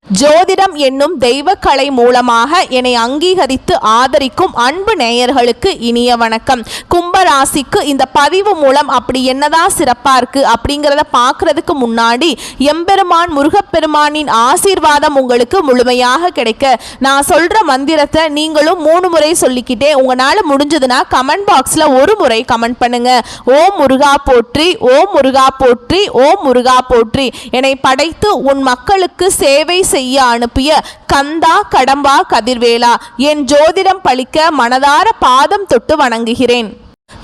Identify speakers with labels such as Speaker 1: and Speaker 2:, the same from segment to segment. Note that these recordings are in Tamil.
Speaker 1: ஜோதிடம் என்னும் தெய்வக்கலை மூலமாக என்னை அங்கீகரித்து ஆதரிக்கும் அன்பு நேயர்களுக்கு இனிய வணக்கம். கும்பராசிக்கு இந்த பதிவு மூலம் அப்படி என்னதான் சிறப்பா இருக்கு அப்படிங்கிறத பார்க்கறதுக்கு முன்னாடி எம்பெருமான் முருகப்பெருமானின் ஆசீர்வாதம் உங்களுக்கு முழுமையாக கிடைக்க நான் சொல்ற மந்திரத்தை நீங்களும் 3 முறை சொல்லிக்கிட்டே உங்களால முடிஞ்சதுன்னா கமெண்ட் பாக்ஸ்ல ஒரு முறை கமெண்ட் பண்ணுங்க. ஓம் முருகா போற்றி, ஓம் முருகா போற்றி, ஓம் முருகா போற்றி. என்னை படைத்து உன் மக்களுக்கு சேவை செய்ய அனுப்பிய கந்தா கடம்பா கதிர்வேலா, என் ஜோதிடம் பழிக்க மனதார பாதம் தொட்டு வணங்குகிறேன்.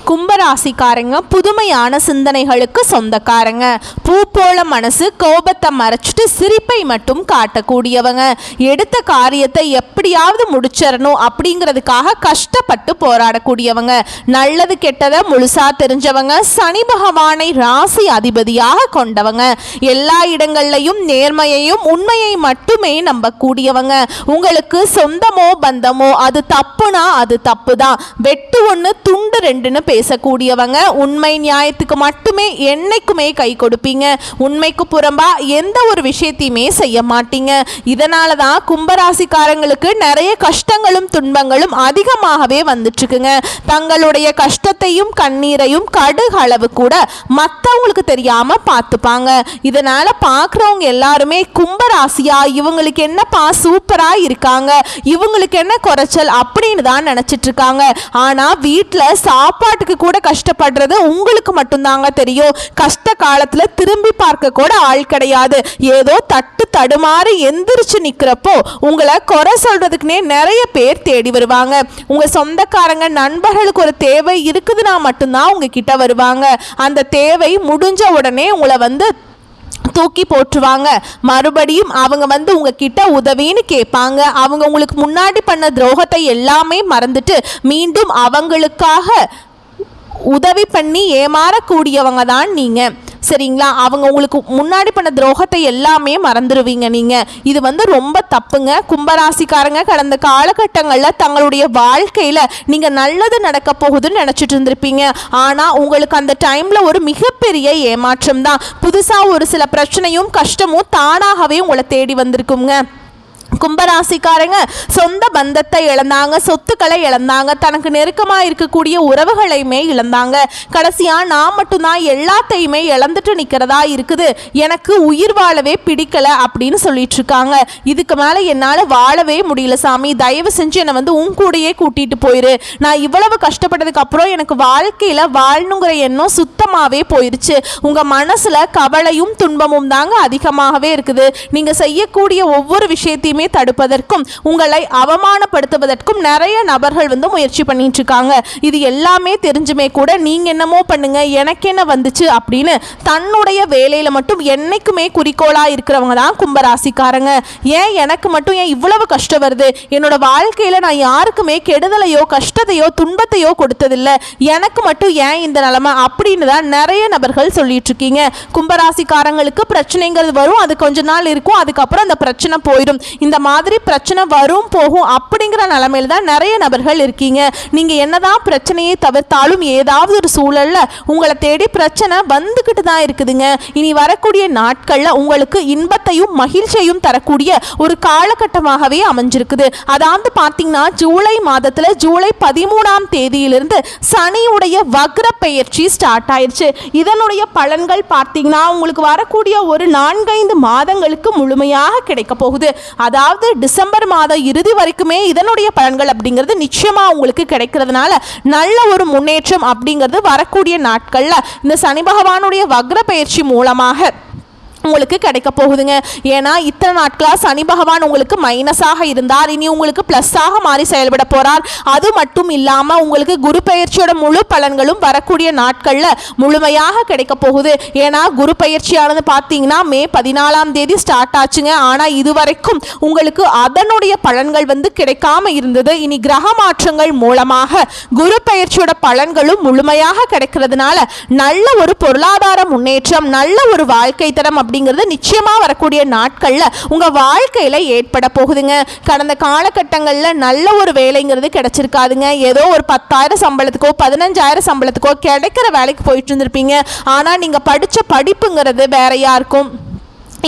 Speaker 1: கும்பராசிக்காரங்க புதுமையான சிந்தனைகளுக்கு சொந்தக்காரங்க. பூ போல மனசு, கோபத்தை மறைச்சிட்டு சிரிப்பை மட்டும் காட்டக்கூடியவங்க. எடுத்த காரியத்தை எப்படியாவது முடிச்சிடணும் அப்படிங்கிறதுக்காக கஷ்டப்பட்டு போராடக்கூடியவங்க. நல்லது கெட்டதை முழுசா தெரிஞ்சவங்க. சனி பகவானை ராசி அதிபதியாக கொண்டவங்க. எல்லா இடங்கள்லையும் நேர்மையையும் உண்மையை மட்டுமே நம்பக்கூடியவங்க. உங்களுக்கு சொந்தமோ பந்தமோ அது தப்புனா அது தப்பு தான். வெட்டு ஒன்று துண்டு ரெண்டுன்னு பேசக்கூடியவங்க. உண்மை நியாயத்துக்கு மட்டுமே என்னைக்குமே கை கொடுப்பீங்க. உண்மைக்கு புறம்பா எந்த ஒரு விஷயத்தையுமே செய்ய மாட்டீங்க. இதனால தான் கும்பராசிக்காரங்களுக்கு நிறைய கஷ்டங்களும் துன்பங்களும் அதிகமாகவே வந்துட்டு இருக்குங்க. தங்களுடைய கஷ்டத்தையும் கண்ணீரையும் கடுகு அளவு கூட மற்றவங்களுக்கு தெரியாம பார்த்துப்பாங்க. இதனால பார்க்குறவங்க எல்லாருமே கும்பராசியா இவங்களுக்கு என்னப்பா சூப்பரா இருக்காங்க, இவங்களுக்கு என்ன குறைச்சல் அப்படின்னு தான் நினைச்சிட்டு இருக்காங்க. ஆனா வீட்டில் சாப்பாட்டுக்கு கூட கஷ்டப்படுறது உங்களுக்கு மட்டும்தாங்க தெரியும். கஷ்ட காலத்துல திரும்பி பார்க்க கூட ஆள் கிடையாது. ஏதோ தட்டு தடுமாறி எந்திரிச்சு நிக்கிறப்போ உங்களை குறை சொல்றதுக்குனே நிறைய பேர் தேடி வருவாங்க. உங்க சொந்தக்காரங்க நண்பர்களுக்கு ஒரு தேவை இருக்குதுன்னா மட்டும்தான் உங்ககிட்ட வருவாங்க. அந்த தேவை முடிஞ்ச உடனே உங்களை தூக்கி போட்டுருவாங்க. மறுபடியும் அவங்க உங்ககிட்ட உதவின்னு கேட்பாங்க. அவங்க உங்களுக்கு முன்னாடி பண்ண துரோகத்தை எல்லாமே மறந்துட்டு மீண்டும் அவங்களுக்காக உதவி பண்ணி ஏமாறக்கூடியவங்க தான் நீங்க. சரிங்களா? அவங்க உங்களுக்கு முன்னாடி பண்ண துரோகத்தை எல்லாமே மறந்துடுவீங்க நீங்க. இது ரொம்ப தப்புங்க. கும்பராசிக்காரங்க கடந்த காலகட்டங்களில் தங்களுடைய வாழ்க்கையில் நீங்கள் நல்லது நடக்க போகுதுன்னு நினச்சிட்டு இருந்திருப்பீங்க. ஆனால் உங்களுக்கு அந்த டைமில் ஒரு மிகப்பெரிய ஏமாற்றம் தான். புதுசாக ஒரு சில பிரச்சனையும் கஷ்டமும் தானாகவே உங்களை தேடி வந்திருக்குங்க. கும்பராசிக்காரங்க சொந்த பந்தத்தை இழந்தாங்க, சொத்துக்களை இழந்தாங்க, தனக்கு நெருக்கமாக இருக்கக்கூடிய உறவுகளையுமே இழந்தாங்க. கடைசியாக நான் மட்டும்தான் எல்லாத்தையுமே இழந்துட்டு நிற்கிறதா இருக்குது, எனக்கு உயிர் வாழவே பிடிக்கல அப்படின்னு சொல்லிட்டு இருக்காங்க. இதுக்கு மேலே என்னால் வாழவே முடியல சாமி, தயவு செஞ்சு என்னை உன் கூடையே கூட்டிகிட்டு போயிரு. நான் இவ்வளவு கஷ்டப்பட்டதுக்கு அப்புறம் எனக்கு வாழ்க்கையில் வாழணுங்கிற எண்ணம் சுத்தமாகவே போயிடுச்சு. உங்கள் மனசில் கவலையும் துன்பமும் தாங்க அதிகமாகவே இருக்குது. நீங்கள் செய்யக்கூடிய ஒவ்வொரு விஷயத்தையுமே தடுப்பதற்கும் உங்களை அவமானப்படுத்துவதற்கும் நிறைய நபர்கள் முயற்சி பண்ணிட்டு இருக்காங்க. இது எல்லாமே தெரிஞ்சுமே கூட நீங்க என்னமோ பண்ணுங்க, எனக்கு என்ன வந்துச்சு அப்படின்னு தன்னுடைய வேலையில மட்டும் என்னைக்குமே குறிக்கோளா இருக்கிறவங்க தான் கும்பராசிக்காரங்க. ஏன் எனக்கு மட்டும் ஏன் இவ்வளவு கஷ்டம் வருது, என்னோட வாழ்க்கையில நான் யாருக்குமே கெடுதலையோ கஷ்டத்தையோ துன்பத்தையோ கொடுத்ததில்லை, எனக்கு மட்டும் ஏன் இந்த நிலைமை அப்படின்னு தான் நிறைய நபர்கள் சொல்லிட்டு இருக்கீங்க. கும்பராசிக்காரங்களுக்கு பிரச்சனைங்கிறது வரும், அது கொஞ்ச நாள் இருக்கும், அதுக்கப்புறம் அந்த பிரச்சனை போயிடும். இந்த மாதிரி பிரச்சனை வரும் போகும் அப்படிங்கிற நிலைமையில தான் நிறைய நபர்கள் இருக்கீங்க. நீங்க என்னதான் பிரச்சனையை தவிர்த்தாலும் ஏதாவது ஒரு சூழல்ல உங்களை தேடி பிரச்சனை வந்துகிட்டு தான் இருக்குதுங்க. இனி வரக்கூடிய நாட்கள்ல உங்களுக்கு இன்பத்தையும் மகிழ்ச்சியையும் தரக்கூடிய ஒரு காலகட்டமாகவே அமைஞ்சிருக்குது. அதாவது பார்த்தீங்கன்னா ஜூலை மாதத்துல ஜூலை 13ஆம் தேதியிலிருந்து சனியுடைய வக்ர பெயர்ச்சி ஸ்டார்ட் ஆயிடுச்சு. இதனுடைய பலன்கள் பார்த்தீங்கன்னா உங்களுக்கு வரக்கூடிய ஒரு 4-5 மாதங்களுக்கு முழுமையாக கிடைக்க போகுது. அதாவது டிசம்பர் மாதம் இறுதி வரைக்குமே இதனுடைய பலன்கள் அப்படிங்கிறது நிச்சயமா உங்களுக்கு கிடைக்கிறதுனால நல்ல ஒரு முன்னேற்றம் அப்படிங்கிறது வரக்கூடிய நாட்கள்ல இந்த சனி பகவானுடைய வக்ர பயிற்சி மூலமாக உங்களுக்கு கிடைக்க போகுதுங்க. ஏன்னா இத்தனை நாட்களாக சனி பகவான் உங்களுக்கு மைனஸாக இருந்தார், இனி உங்களுக்கு ப்ளஸ்ஸாக மாறி செயல்பட போகிறார். அது மட்டும் இல்லாமல் உங்களுக்கு குரு பயிற்சியோட முழு பலன்களும் வரக்கூடிய நாட்களில் முழுமையாக கிடைக்க போகுது. ஏன்னா குரு பயிற்சியானது பார்த்தீங்கன்னா மே 14ஆம் தேதி ஸ்டார்ட் ஆச்சுங்க. ஆனால் இதுவரைக்கும் உங்களுக்கு அதனுடைய பலன்கள் கிடைக்காம இருந்தது. இனி கிரக மாற்றங்கள் மூலமாக குரு பயிற்சியோட பலன்களும் முழுமையாக கிடைக்கிறதுனால நல்ல ஒரு பொருளாதார முன்னேற்றம், நல்ல ஒரு வாழ்க்கை தரம் அப்படிங்கிறது நிச்சயமா வரக்கூடிய நாட்கள்ல உங்க வாழ்க்கையில ஏற்பட போகுதுங்க. கடந்த காலகட்டங்களில் நல்ல ஒரு வேலைங்கிறது கிடைச்சிருக்காதுங்க. ஏதோ ஒரு 10,000 சம்பளத்துக்கோ 15,000 சம்பளத்துக்கோ கிடைக்கிற வேலைக்கு போயிட்டு இருந்திருப்பீங்க. ஆனா நீங்க படிச்ச படிப்புங்கிறது வேறையா இருக்கும்.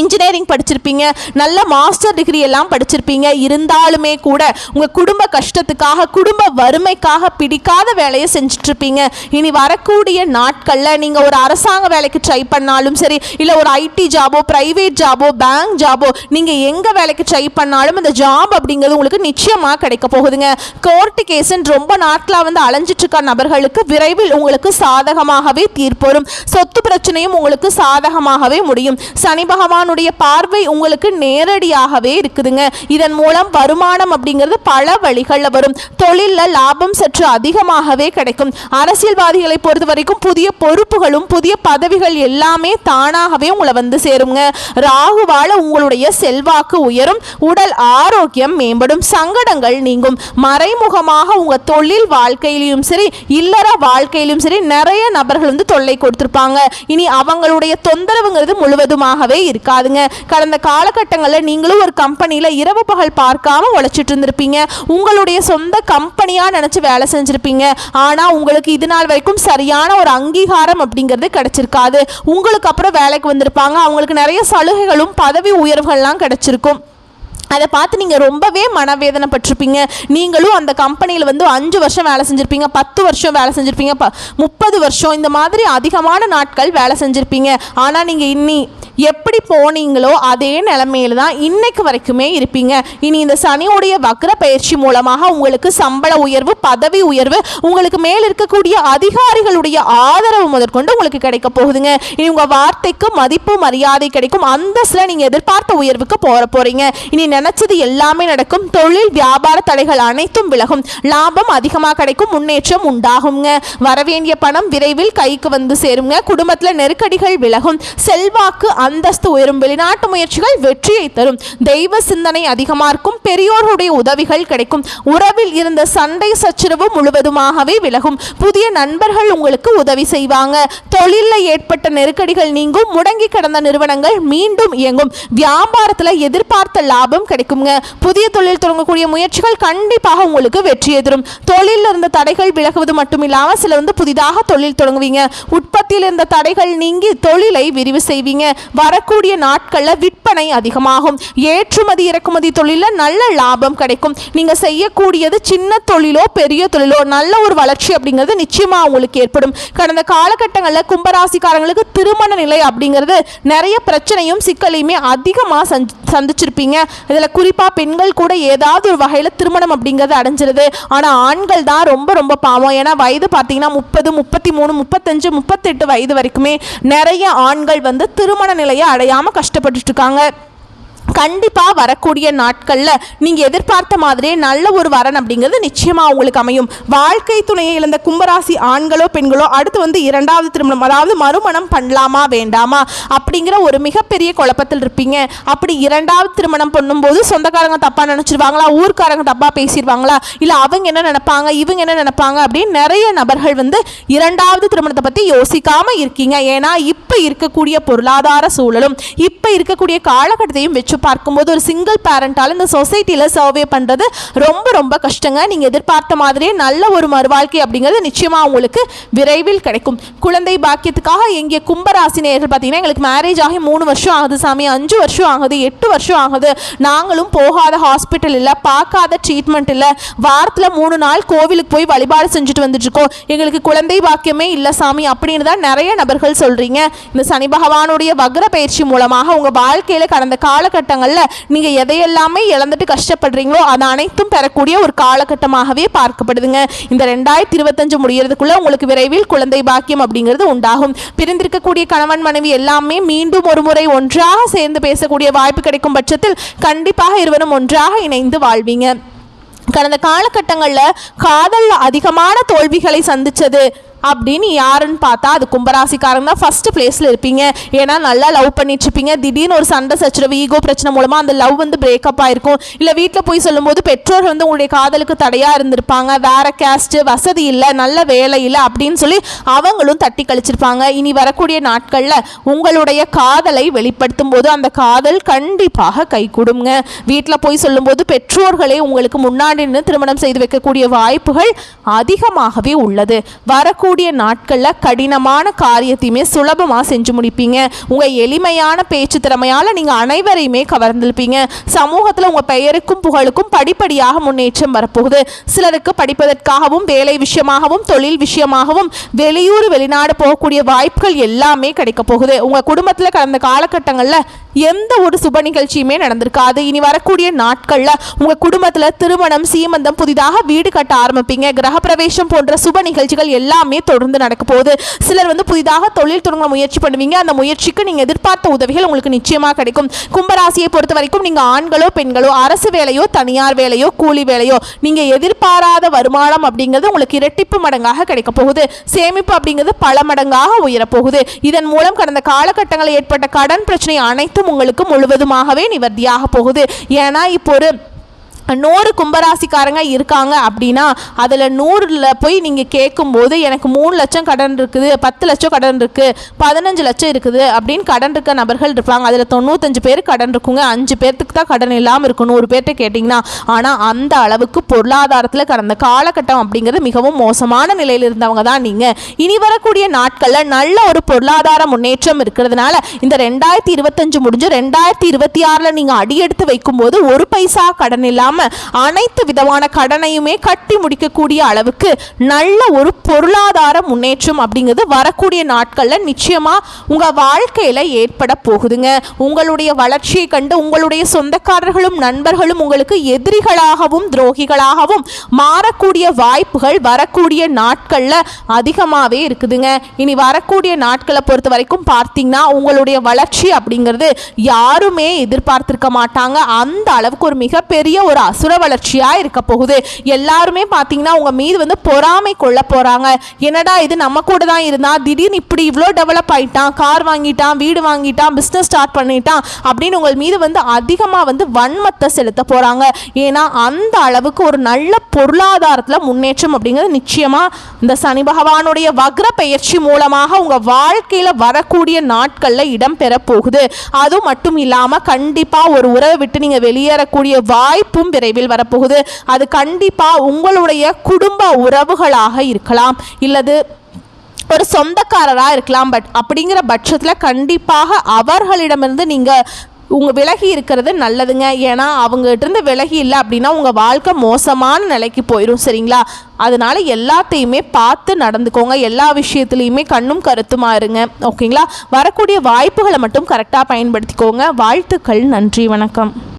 Speaker 1: இன்ஜினியரிங் படிச்சிருப்பீங்க, நல்ல மாஸ்டர் டிகிரி எல்லாம் படிச்சிருப்பீங்க. இருந்தாலுமே கூட உங்கள் குடும்ப கஷ்டத்துக்காக, குடும்ப வறுமைக்காக பிடிக்காத வேலையை செஞ்சிட்ருப்பீங்க. இனி வரக்கூடிய நாட்களில் நீங்கள் ஒரு அரசாங்க வேலைக்கு ட்ரை பண்ணாலும் சரி, இல்லை ஒரு ஐடி ஜாபோ, ப்ரைவேட் ஜாபோ, பேங்க் ஜாபோ, நீங்கள் எங்கே வேலைக்கு ட்ரை பண்ணாலும் அந்த ஜாப் அப்படிங்கிறது உங்களுக்கு நிச்சயமாக கிடைக்க போகுதுங்க. கோர்ட்டு கேஸுன்னு ரொம்ப நாட்களாக வந்து அலைஞ்சிட்ருக்க நபர்களுக்கு விரைவில் உங்களுக்கு சாதகமாகவே தீர்ப்பு வரும். சொத்து பிரச்சனையும் உங்களுக்கு சாதகமாகவே முடியும். சனி பகவான் பார்வை உங்களுக்கு நேரடியாகவே இருக்குதுங்க. இதன் மூலம் வருமானம் அப்படிங்கிறது பல வழிகளில் வரும். தொழிலில் லாபம் சற்று அதிகமாகவே கிடைக்கும். அரசியல்வாதிகளை பொறுத்த வரைக்கும் புதிய பொறுப்புகளும் புதிய பதவிகள் எல்லாமே தானாகவே உங்களை வந்து சேருங்க. ராகுவால உங்களுடைய செல்வாக்கு உயரும், உடல் ஆரோக்கியம் மேம்படும், சங்கடங்கள் நீங்கும். மறைமுகமாக உங்க தொழில் வாழ்க்கையிலும் சரி, இல்லற வாழ்க்கையிலும் சரி நிறைய நபர்கள் வந்து தொல்லை கொடுத்திருப்பாங்க. இனி அவங்களுடைய தொந்தரவுங்கிறது முழுவதுமாகவே இருக்காதுங்க. கடந்த காலகட்டங்களில் நீங்களும் ஒரு கம்பெனியில் இரவு பகல் பார்க்காம உழைச்சிட்டு இருந்திருப்பீங்க. உங்களுடைய சொந்த கம்பெனியா நினைச்சு வேலை செஞ்சிருப்பீங்க. ஆனா உங்களுக்கு இது நாள் வரைக்கும் சரியான ஒரு அங்கீகாரம் அப்படிங்கிறது கிடைச்சிருக்காது. உங்களுக்கு அப்புறம் வேலைக்கு வந்திருப்பாங்க, அவங்களுக்கு நிறைய சலுகைகளும் பதவி உயர்வுகள்லாம் கிடைச்சிருக்கும். அதை பார்த்து நீங்கள் ரொம்பவே மனவேதனைப்பட்டிருப்பீங்க. நீங்களும் அந்த கம்பெனியில் வந்து 5 வருஷம் வேலை செஞ்சுருப்பீங்க, 10 வருஷம் வேலை செஞ்சுருப்பீங்க, 30 வருஷம் இந்த மாதிரி அதிகமான நாட்கள் வேலை செஞ்சுருப்பீங்க. ஆனால் நீங்கள் இன்னி எப்படி போனீங்களோ அதே நிலைமையில தான் இன்னைக்கு வரைக்குமே இருப்பீங்க. இனி இந்த சனியுடைய வக்ர பயிற்சி மூலமாக உங்களுக்கு சம்பள உயர்வு, பதவி உயர்வு, உங்களுக்கு மேல் இருக்கக்கூடிய அதிகாரிகளுடைய ஆதரவு முதற்கொண்டு உங்களுக்கு கிடைக்க போகுதுங்க. இனி உங்கள் வார்த்தைக்கு மதிப்பு மரியாதை கிடைக்கும். அந்தஸ்தில் நீங்கள் எதிர்பார்த்த உயர்வுக்கு போகிறீங்க. இனி நினைச்சது எல்லாமே நடக்கும். தொழில் வியாபார தடைகள் அனைத்தும் விலகும். லாபம் அதிகமாக கிடைக்கும், முன்னேற்றம் உண்டாகுங்க. வரவேண்டிய பணம் விரைவில் கைக்கு வந்து சேருங்க. குடும்பத்தில் நெருக்கடிகள் விலகும், செல்வாக்கு அந்தஸ்து உயரும், வெளிநாட்டு முயற்சிகள் வெற்றியை தரும், தெய்வ சிந்தனை அதிகமாக இருக்கும், பெரியோர்களுடைய உதவிகள் கிடைக்கும், உறவில் இருந்த சண்டை சச்சரவு முழுவதுமாகவே விலகும், புதிய நண்பர்கள் உங்களுக்கு உதவி செய்வாங்க, தொழிலில் ஏற்பட்ட நெருக்கடிகள் நீங்கும், முடங்கி கிடந்த நிறுவனங்கள் மீண்டும் இயங்கும், வியாபாரத்தில் எதிர்பார்த்த லாபம் கிடைக்குங்க. புதிய தொழில் தொடங்கக்கூடிய முயற்சிகள் கண்டிப்பாக உங்களுக்கு வெற்றியை தரும். தொழிலில் இருந்த தடைகள் விலகுவது மட்டும் இல்லாமல் சில வந்து புதிதாக தொழில் தொடங்குவீங்க. உற்பத்தியில் இருந்த தடைகள் நீங்கி தொழிலை விரிவு செய்வீங்க. வரக்கூடிய நாட்களில் விற்பனை அதிகமாகும். ஏற்றுமதி இறக்குமதி தொழிலில் நல்ல லாபம் கிடைக்கும். நீங்கள் செய்யக்கூடியது சின்ன தொழிலோ பெரிய தொழிலோ நல்ல ஒரு வளர்ச்சி அப்படிங்கிறது நிச்சயமாக உங்களுக்கு ஏற்படும். கடந்த காலகட்டங்களில் கும்பராசிக்காரங்களுக்கு திருமண நிலை அப்படிங்கிறது நிறைய பிரச்சனையும் சிக்கலையுமே அதிகமாக சந்திச்சிருப்பீங்க. இதில் குறிப்பாக பெண்கள் கூட ஏதாவது ஒரு வகையில் திருமணம் அப்படிங்கிறது அடைஞ்சிருது. ஆனால் ஆண்கள் தான் ரொம்ப ரொம்ப பாவம். ஏன்னா வயது பார்த்தீங்கன்னா 30, 33, 35, 38 வயது வரைக்குமே நிறைய ஆண்கள் வந்து திருமண நிலையை அடையாமல் கஷ்டப்பட்டுட்டு இருக்காங்க. கண்டிப்பாக வரக்கூடிய நாட்களில் நீங்கள் எதிர்பார்த்த மாதிரியே நல்ல ஒரு வரன் அப்படிங்கிறது நிச்சயமாக உங்களுக்கு அமையும். வாழ்க்கை துணையை இழந்த கும்பராசி ஆண்களோ பெண்களோ அடுத்து வந்து 2வது திருமணம், அதாவது மறுமணம் பண்ணலாமா வேண்டாமா அப்படிங்கிற ஒரு மிகப்பெரிய குழப்பத்தில் இருப்பீங்க. அப்படி 2வது திருமணம் பண்ணும்போது சொந்தக்காரங்க தப்பாக நினச்சிருவாங்களா, ஊர்க்காரங்க தப்பாக பேசிடுவாங்களா, இல்லை அவங்க என்ன நினைப்பாங்க, இவங்க என்ன நினைப்பாங்க அப்படின்னு நிறைய நபர்கள் வந்து 2வது திருமணத்தை பற்றி யோசிக்காமல் இருக்கீங்க. ஏன்னா இப்போ இருக்கக்கூடிய பொருளாதார சூழலும் இப்போ இருக்கக்கூடிய காலகட்டத்தையும் வச்சு பார்க்கும்போது ஒரு சிங்கிள் பேரண்டால் இந்த சொசைட்டியில் சர்வே பண்ணுறது ரொம்ப ரொம்ப கஷ்டங்க. நீங்கள் எதிர்பார்த்த மாதிரியே நல்ல ஒரு மறுவாழ்க்கை அப்படிங்கிறது நிச்சயமாக உங்களுக்கு விரைவில் கிடைக்கும். குழந்தை பாக்கியத்துக்காக எங்கே கும்பராசினியர்கள் பார்த்தீங்கன்னா எங்களுக்கு மேரேஜ் ஆகி 3 வருஷம் ஆகுது சாமி, 5 வருஷம் ஆகுது, 8 வருஷம் ஆகுது, நாங்களும் போகாத ஹாஸ்பிட்டல் இல்லை, பார்க்காத ட்ரீட்மெண்ட் இல்லை, வாரத்தில் 3 நாள் கோவிலுக்கு போய் வழிபாடு செஞ்சுட்டு வந்துட்டுருக்கோம், எங்களுக்கு குழந்தை பாக்கியமே இல்லை சாமி அப்படின்னு தான் நிறைய நபர்கள் சொல்கிறீங்க. இந்த சனி பகவானுடைய வக்ர பயிற்சி மூலமாக உங்கள் வாழ்க்கையில் கடந்த காலகட்டங்களில் நீங்கள் எதையெல்லாமே இழந்துட்டு கஷ்டப்படுறீங்களோ அது அனைத்தும் பெறக்கூடிய ஒரு காலகட்டமாகவே பார்க்கப்படுதுங்க. இந்த 2025 முடியறதுக்குள்ள உங்களுக்கு விரைவில் குழந்தை பாக்கியம் அப்படிங்கிறது உண்டாகும். பிரிந்திருக்கக்கூடிய கணவன் மனைவி எல்லாமே மீண்டும் ஒரு முறை ஒன்றாக சேர்ந்து பேசக்கூடிய வாய்ப்பு கிடைக்கும் பட்சத்தில் கண்டிப்பாக இருவரும் ஒன்றாக இணைந்து வாழ்வீங்க. கடந்த காலகட்டங்களில் காதலில் அதிகமான தோல்விகளை சந்திச்சது அப்படின்னு யாருன்னு பார்த்தா அது கும்பராசிக்காரங்க தான் ஃபர்ஸ்ட் பிளேஸில் இருப்பீங்க. ஏன்னா நல்லா லவ் பண்ணிட்டு இருப்பீங்க, திடீர்னு ஒரு சண்டை சச்சரவு, ஈகோ பிரச்சனை மூலமாக அந்த லவ் வந்து பிரேக்கப் ஆயிருக்கும். இல்லை வீட்டில் போய் சொல்லும்போது பெற்றோர் வந்து உங்களுடைய காதலுக்கு தடையாக இருந்திருப்பாங்க, வேற கேஸ்ட், வசதி இல்லை, நல்ல வேலை இல்லை அப்படின்னு சொல்லி அவங்களும் தட்டி கழிச்சிருப்பாங்க. இனி வரக்கூடிய நாட்களில் உங்களுடைய காதலை வெளிப்படுத்தும் போது அந்த காதல் கண்டிப்பாக கை கொடுங்க. வீட்டில் போய் சொல்லும்போது பெற்றோர்களே உங்களுக்கு முன்னாடி நின்று திருமணம் செய்து வைக்கக்கூடிய வாய்ப்புகள் அதிகமாகவே உள்ளது. வரக்கூடிய வரக்கூடிய நாட்களில் கடினமான காரியத்தையுமே சுலபமாக செஞ்சு முடிப்பீங்க. உங்கள் எளிமையான பேச்சு திறமையால் நீங்கள் அனைவரையுமே கவர்ந்திருப்பீங்க. சமூகத்தில் உங்கள் பெயருக்கும் புகழுக்கும் படிப்படியாக முன்னேற்றம் வரப்போகுது. சிலருக்கு படிப்பதற்காகவும் வேலை விஷயமாகவும் தொழில் விஷயமாகவும் வெளியூர் வெளிநாடு போகக்கூடிய வாய்ப்புகள் எல்லாமே கிடைக்க போகுது. உங்கள் குடும்பத்தில் கடந்த காலகட்டங்களில் எந்த ஒரு சுப நிகழ்ச்சியுமே நடந்திருக்காது. இனி வரக்கூடிய நாட்களில் உங்கள் குடும்பத்தில் திருமணம், சீமந்தம், புதிதாக வீடு கட்ட ஆரம்பிப்பீங்க. கிரகப்பிரவேசம் போன்ற சுப நிகழ்ச்சிகள் எல்லாமே தொடர்ந்து நடக்க போகுது. சிலர் புதிதாக தொழில் தொடங்க முயற்சி பண்ணுவீங்க. அந்த முயற்சிக்கு நீங்கள் எதிர்பார்த்த உதவிகள் உங்களுக்கு நிச்சயமாக கிடைக்கும். கும்பராசியை பொறுத்த வரைக்கும் நீங்கள் ஆண்களோ பெண்களோ, அரசு வேலையோ தனியார் வேலையோ கூலி வேலையோ, நீங்கள் எதிர்பாராத வருமானம் அப்படிங்கிறது உங்களுக்கு இரட்டிப்பு மடங்காக கிடைக்க போகுது. சேமிப்பு அப்படிங்கிறது பல மடங்காக உயரப்போகுது. இதன் மூலம் கடந்த காலகட்டங்களில் ஏற்பட்ட கடன் பிரச்சனை அனைத்தும் உங்களுக்கு முழுவதுமாகவே நிவர்த்தியாக போகுது. ஏன்னா இப்போ ஒரு 100 கும்பராசிக்காரங்க இருக்காங்க அப்படின்னா அதில் 100ல் போய் நீங்கள் கேட்கும்போது எனக்கு 3 லட்சம் கடன் இருக்குது, 10 லட்சம் கடன் இருக்குது, 15 லட்சம் இருக்குது அப்படின்னு கடன் இருக்க நபர்கள் இருப்பாங்க. அதில் 95 பேர் கடன் இருக்குங்க. 5 பேர்த்துக்கு தான் கடன் இல்லாமல் இருக்கும் 100 பேர்கிட்ட கேட்டிங்கன்னா. ஆனால் அந்த அளவுக்கு பொருளாதாரத்தில் கடந்த காலகட்டம் அப்படிங்கிறது மிகவும் மோசமான நிலையில் இருந்தவங்க தான் நீங்கள். இனி வரக்கூடிய நாட்களில் நல்ல ஒரு பொருளாதார முன்னேற்றம் இருக்கிறதுனால இந்த 2025 முடிஞ்சு 2026ல் நீங்கள் அடியெடுத்து வைக்கும்போது ஒரு பைசா கடன் இல்லாமல் அனைத்து விதமான கடனையுமே கட்டி முடிக்கக்கூடிய அளவுக்கு நல்ல ஒரு பொருளாதார முன்னேற்றம் அப்படிங்கிறது வரக்கூடிய நாட்களில் நிச்சயமா உங்க வாழ்க்கையில ஏற்பட போகுதுங்க. உங்களுடைய வளர்ச்சியை கண்டு உங்களுடைய சொந்தக்காரர்களும் நண்பர்களும் உங்களுக்கு எதிரிகளாகவும் துரோகிகளாகவும் மாறக்கூடிய வாய்ப்புகள் வரக்கூடிய நாட்கள்ல அதிகமாகவே இருக்குதுங்க. இனி வரக்கூடிய நாட்களை பொறுத்த வரைக்கும் பார்த்தீங்கன்னா உங்களுடைய வளர்ச்சி அப்படிங்கிறது யாருமே எதிர்பார்த்திருக்க மாட்டாங்க. அந்த அளவுக்கு ஒரு மிகப்பெரிய ஒரு அசுர வளர்ச்சியாக இருக்க போகுது. எல்லாருமே பார்த்தீங்கன்னா உங்க மீது பொறாமை கொள்ள போறாங்க. என்னடா இது நம்ம கூட தான் இருந்தா திடீர்னு இப்படி இவ்வளோ டெவலப் ஆயிட்டான், கார் வாங்கிட்டான், வீடு வாங்கிட்டான், பிஸ்னஸ் ஸ்டார்ட் பண்ணிட்டான் அப்படின்னு உங்கள் மீது அதிகமாக வன்மத்தை செலுத்த போறாங்க. ஏன்னா அந்த அளவுக்கு ஒரு நல்ல பொருளாதாரத்தில் முன்னேற்றம் அப்படிங்கிறது நிச்சயமா இந்த சனி பகவானுடைய வக்ர பெயர்ச்சி மூலமாக உங்க வாழ்க்கையில வரக்கூடிய நாட்கள்ல இடம்பெற போகுது. அது மட்டும் இல்லாம கண்டிப்பா ஒரு உறவை விட்டு நீங்க வெளியேறக்கூடிய வாய்ப்பும் விரைவில் வரப்போகுது. அது கண்டிப்பா உங்களுடைய குடும்ப உறவுகளாக இருக்கலாம், இல்லது ஒரு சொந்தக்காரராக இருக்கலாம். பட் அப்படிங்கிற பட்சத்தில் கண்டிப்பாக அவர்களிடமிருந்து நீங்கள் விலகி இருக்கிறது நல்லதுங்க. ஏன்னா அவங்ககிட்ட விலகி இல்லை அப்படின்னா உங்கள் வாழ்க்கை மோசமான நிலைக்கு போயிடும். சரிங்களா? அதனால எல்லாத்தையுமே பார்த்து நடந்துக்கோங்க. எல்லா விஷயத்துலையுமே கண்ணும் கருத்துமா இருங்க. ஓகேங்களா? வரக்கூடிய வாய்ப்புகளை மட்டும் கரெக்டாக பயன்படுத்திக்கோங்க. வாழ்த்துக்கள். நன்றி. வணக்கம்.